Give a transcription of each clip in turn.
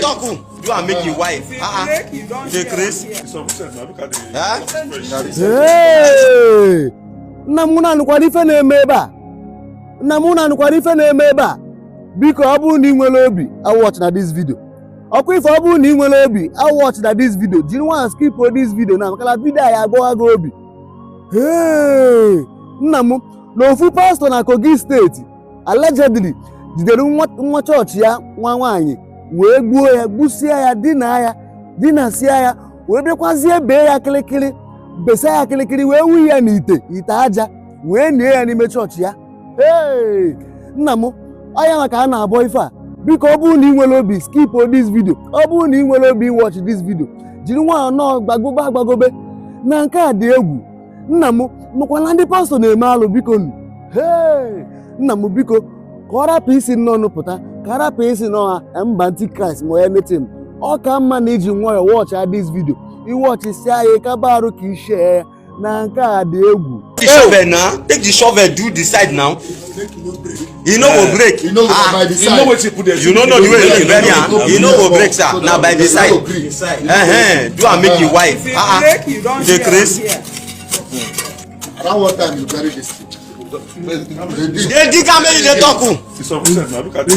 talk. You are making wife. The Chris. Hey! Namuna nukwarife na-emeba. Namuna nukwarife na-emeba. Biko abu ni nwere obi, I watch na this video. Okwu ife abu ni nwere obi, I watch na this video. Do you want to skip this video now? Makala video ya go obi. Hey! Nnamu, no fu pastor na Kogi State. Allegedly, jidere nwa church ya nwa nwaanyị wee gbuo ya, gbusia ya, dinasia ya, wee bekwazie bee ya kilikili, besa ya kilikili, wee wu ya n'ite aja, wee nie ya n'ime church ya. Hey! Nnamu, aya maka a na-abọ ife a. Biko ọ bụrụ na ị nwere obi, skip this video. Ọ bụrụ na ị nwere obi, watch this video. Jiri nwa nọ gbagobe na nke a dị egwu. Nnamu, nụkwana ndị pastor na-eme alụ biko nụ. Hey! Nnamu biko, kọrọ isi nọ pụta, kara isi nọ ha mba Antichrist ma anything. Ọ ka mma na iji nwayọ watch this video. I watch isi anyị ka barụ ka share na nke a dị egwu. The shovel now, take the shovel, do the side now. You know go break. You know by the side. You know what you put there. You know the way you bury am. You know go break sir. Now by the side. Do I make you wife? The Chris. Around what time you bury this thing? They dig am make they talk. It's some recent now. Look at it.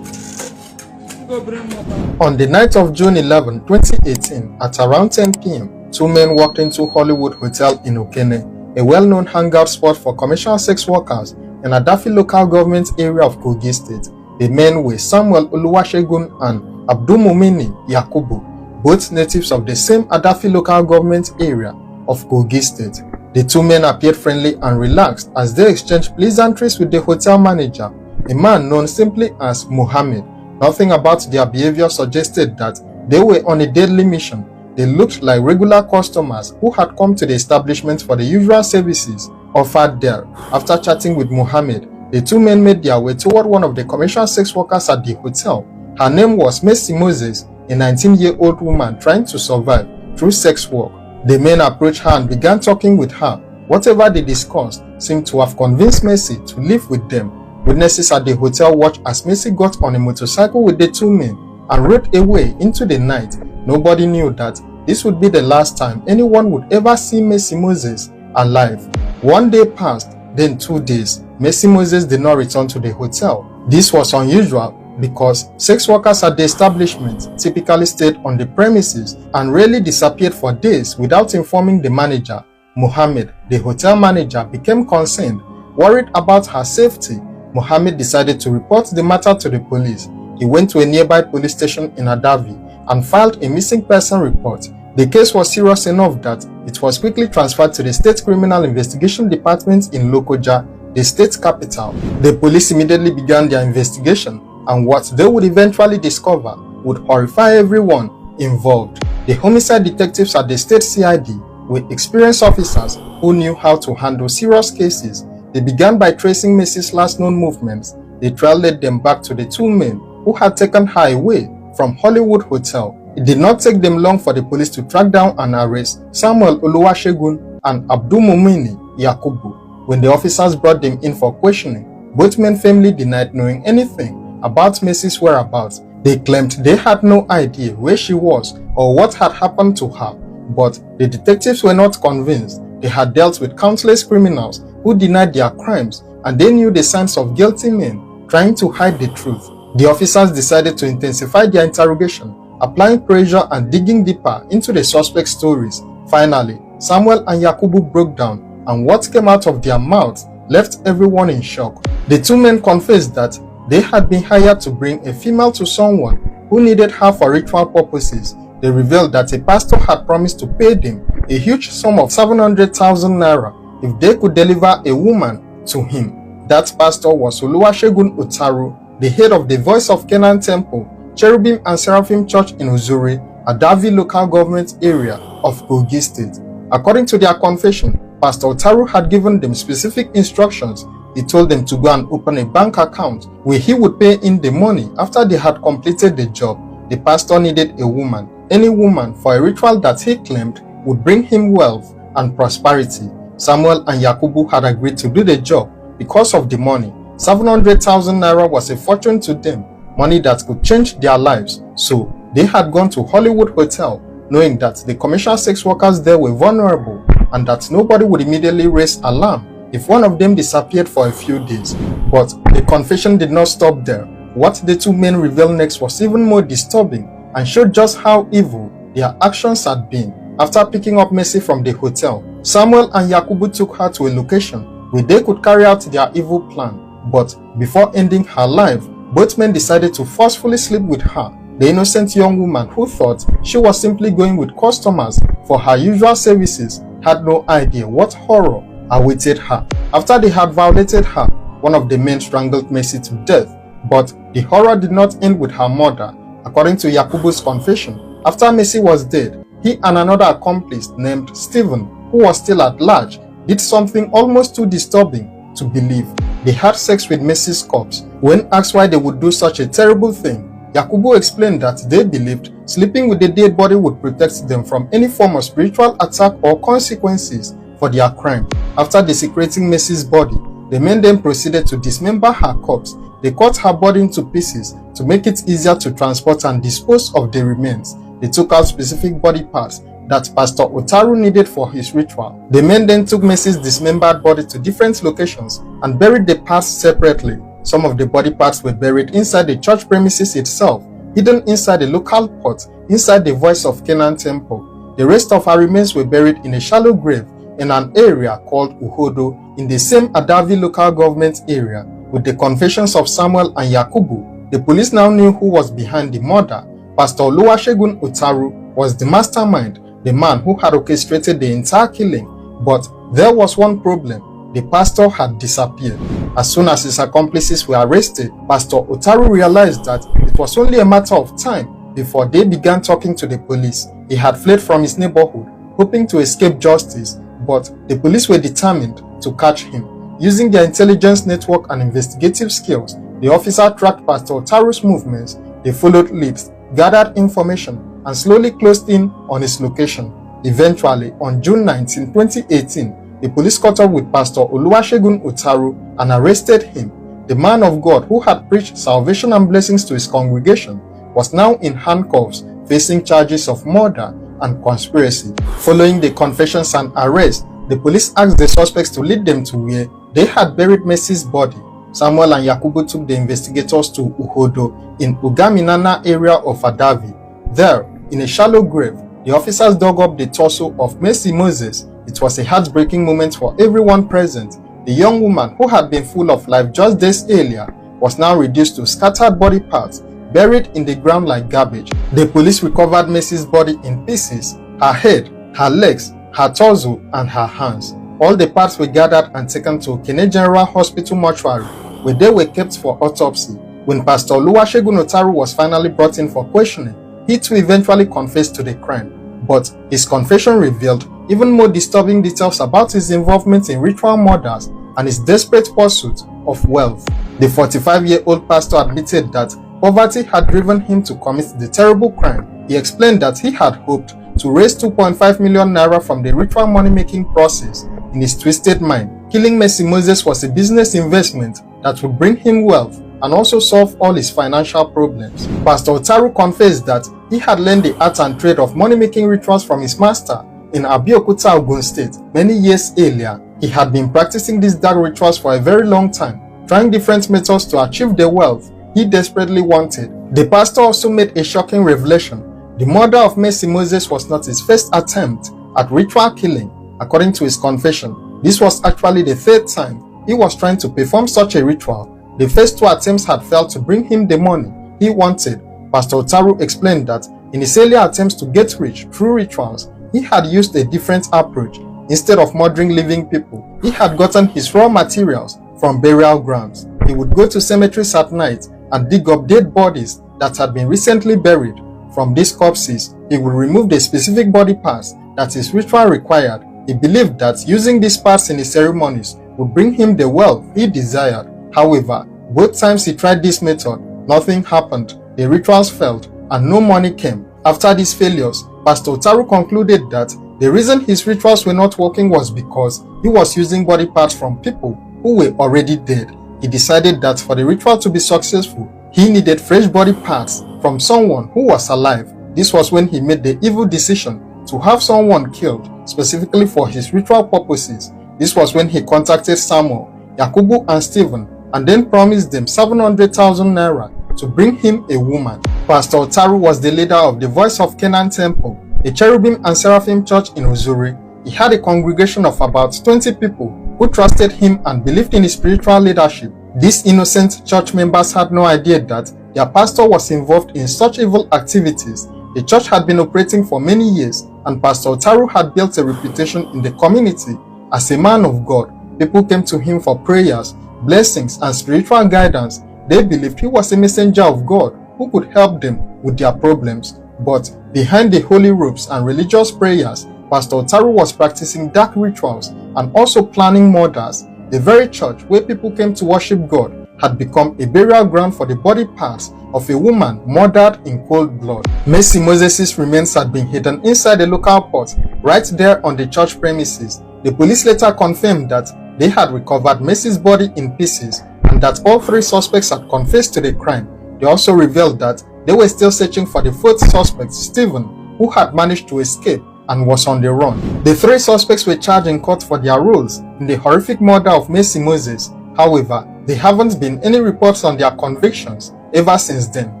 On the night of June 11, 2018, at around 10 p.m., two men walked into Hollywood Hotel in Okene, a well-known hangout spot for commercial sex workers in Adafi local government area of Kogi State. The men were Samuel Oluwasegun and Abdulmumini Yakubu, both natives of the same Adafi local government area of Kogi State. The two men appeared friendly and relaxed as they exchanged pleasantries with the hotel manager, a man known simply as Mohammed. Nothing about their behavior suggested that they were on a deadly mission. They looked like regular customers who had come to the establishment for the usual services offered there. After chatting with Mohammed, the two men made their way toward one of the commercial sex workers at the hotel. Her name was Mercy Moses, a 19-year-old woman trying to survive through sex work. The men approached her and began talking with her. Whatever they discussed seemed to have convinced Mercy to live with them. Witnesses at the hotel watched as Mercy got on a motorcycle with the two men and rode away into the night. Nobody knew that this would be the last time anyone would ever see Mercy Moses alive. One day passed, then 2 days. Mercy Moses did not return to the hotel. This was unusual because sex workers at the establishment typically stayed on the premises and rarely disappeared for days without informing the manager. Mohammed, the hotel manager, became concerned. Worried about her safety, Mohammed decided to report the matter to the police. He went to a nearby police station in Adavi and filed a missing person report. The case was serious enough that it was quickly transferred to the State Criminal Investigation Department in Lokoja, the state capital. The police immediately began their investigation, and what they would eventually discover would horrify everyone involved. The homicide detectives at the state CID were experienced officers who knew how to handle serious cases. They began by tracing Mercy's last known movements. The trail led them back to the two men who had taken her away from Hollywood Hotel. It did not take them long for the police to track down and arrest Samuel Oluwasegun and Abdulmumini Yakubu. When the officers brought them in for questioning, both men firmly denied knowing anything about Mercy's whereabouts. They claimed they had no idea where she was or what had happened to her. But the detectives were not convinced. They had dealt with countless criminals who denied their crimes, and they knew the signs of guilty men trying to hide the truth. The officers decided to intensify their interrogation, applying pressure and digging deeper into the suspects' stories. Finally, Samuel and Yakubu broke down, and what came out of their mouths left everyone in shock. The two men confessed that they had been hired to bring a female to someone who needed her for ritual purposes. They revealed that a pastor had promised to pay them a huge sum of 700,000 naira if they could deliver a woman to him. That pastor was Oluwasegun Utaru, the head of the Voice of Canaan Temple, Cherubim and Seraphim Church in Uzuri, Adavi local government area of Kogi State. According to their confession, Pastor Utaru had given them specific instructions. He told them to go and open a bank account where he would pay in the money after they had completed the job. The pastor needed a woman, any woman, for a ritual that he claimed would bring him wealth and prosperity. Samuel and Yakubu had agreed to do the job because of the money. 700,000 naira was a fortune to them, money that could change their lives. So they had gone to Hollywood Hotel, knowing that the commercial sex workers there were vulnerable and that nobody would immediately raise alarm if one of them disappeared for a few days. But the confession did not stop there. What the two men revealed next was even more disturbing and showed just how evil their actions had been. After picking up Mercy from the hotel, Samuel and Yakubu took her to a location where they could carry out their evil plan. But before ending her life, both men decided to forcefully sleep with her. The innocent young woman who thought she was simply going with customers for her usual services had no idea what horror awaited her. After they had violated her, one of the men strangled Mercy to death. But the horror did not end with her murder. According to Yakubu's confession, after Mercy was dead, he and another accomplice named Stephen, who was still at large, did something almost too disturbing to believe. They had sex with Mercy's corpse. When asked why they would do such a terrible thing, Yakubu explained that they believed sleeping with the dead body would protect them from any form of spiritual attack or consequences for their crime. After desecrating Mercy's body, the men then proceeded to dismember her corpse. They cut her body into pieces to make it easier to transport and dispose of the remains. They took out specific body parts that Pastor Otaru needed for his ritual. The men then took Mercy's dismembered body to different locations and buried the parts separately. Some of the body parts were buried inside the church premises itself, hidden inside a local pot inside the Voice of Canaan temple. The rest of her remains were buried in a shallow grave in an area called Uhodo in the same Adavi local government area. With the confessions of Samuel and Yakubu, the police now knew who was behind the murder. Pastor Oluwasegun Otaru was the mastermind, the man who had orchestrated the entire killing. But there was one problem. The pastor had disappeared. As soon as his accomplices were arrested, Pastor Otaru realized that it was only a matter of time before they began talking to the police. He had fled from his neighborhood, hoping to escape justice, but the police were determined to catch him. Using their intelligence network and investigative skills, the officer tracked Pastor Otaru's movements. They followed leads, gathered information, and slowly closed in on his location. Eventually, on June 19, 2018, the police caught up with Pastor Oluwasegun Otaru and arrested him. The man of God who had preached salvation and blessings to his congregation was now in handcuffs, facing charges of murder and conspiracy. Following the confessions and arrest, the police asked the suspects to lead them to where they had buried Mercy's body. Samuel and Yakubu took the investigators to Uhodo in Ugaminana area of Adavi. There, in a shallow grave, the officers dug up the torso of Mercy Moses. It was a heartbreaking moment for everyone present. The young woman, who had been full of life just days earlier, was now reduced to scattered body parts, buried in the ground like garbage. The police recovered Mercy's body in pieces, her head, her legs, her torso, and her hands. All the parts were gathered and taken to Okene General Hospital mortuary, where they were kept for autopsy. When Pastor Oluwasegun Otaru was finally brought in for questioning, he too eventually confessed to the crime. But his confession revealed even more disturbing details about his involvement in ritual murders and his desperate pursuit of wealth. The 45-year-old pastor admitted that poverty had driven him to commit the terrible crime. He explained that he had hoped to raise 2.5 million naira from the ritual money-making process. In his twisted mind, killing Mercy Moses was a business investment that would bring him wealth and also solve all his financial problems. Pastor Otaru confessed that he had learned the art and trade of money-making rituals from his master in Abeokuta, Ogun State. Many years earlier, he had been practicing these dark rituals for a very long time, trying different methods to achieve the wealth he desperately wanted. The pastor also made a shocking revelation. The murder of Mercy Moses was not his first attempt at ritual killing. According to his confession, this was actually the third time he was trying to perform such a ritual. The first two attempts had failed to bring him the money he wanted. Pastor Otaru explained that in his earlier attempts to get rich through rituals, he had used a different approach. Instead of murdering living people, he had gotten his raw materials from burial grounds. He would go to cemeteries at night and dig up dead bodies that had been recently buried. From these corpses, he would remove the specific body parts that his ritual required. He believed that using these parts in his ceremonies would bring him the wealth he desired. However, both times he tried this method, nothing happened. The rituals failed and no money came. After these failures, Pastor Otaru concluded that the reason his rituals were not working was because he was using body parts from people who were already dead. he decided that for the ritual to be successful, he needed fresh body parts from someone who was alive. This was when he made the evil decision to have someone killed specifically for his ritual purposes. This was when he contacted Samuel, Yakubu and Stephen and then promised them 700,000 naira to bring him a woman. Pastor Otaru was the leader of the Voice of Canaan Temple, a cherubim and seraphim church in Uzuri. He had a congregation of about 20 people who trusted him and believed in his spiritual leadership. These innocent church members had no idea that their pastor was involved in such evil activities. The church had been operating for many years, and Pastor Otaru had built a reputation in the community as a man of God. People came to him for prayers, blessings, and spiritual guidance. They believed he was a messenger of God who could help them with their problems. But behind the holy robes and religious prayers, Pastor Otaru was practicing dark rituals and also planning murders. The very church where people came to worship God had become a burial ground for the body parts of a woman murdered in cold blood. Mercy Moses' remains had been hidden inside a local pot right there on the church premises. The police later confirmed that they had recovered Mercy's body in pieces and that all three suspects had confessed to the crime. They also revealed that they were still searching for the fourth suspect, Stephen, who had managed to escape and was on the run. The three suspects were charged in court for their roles in the horrific murder of Mercy Moses. However, there haven't been any reports on their convictions ever since then.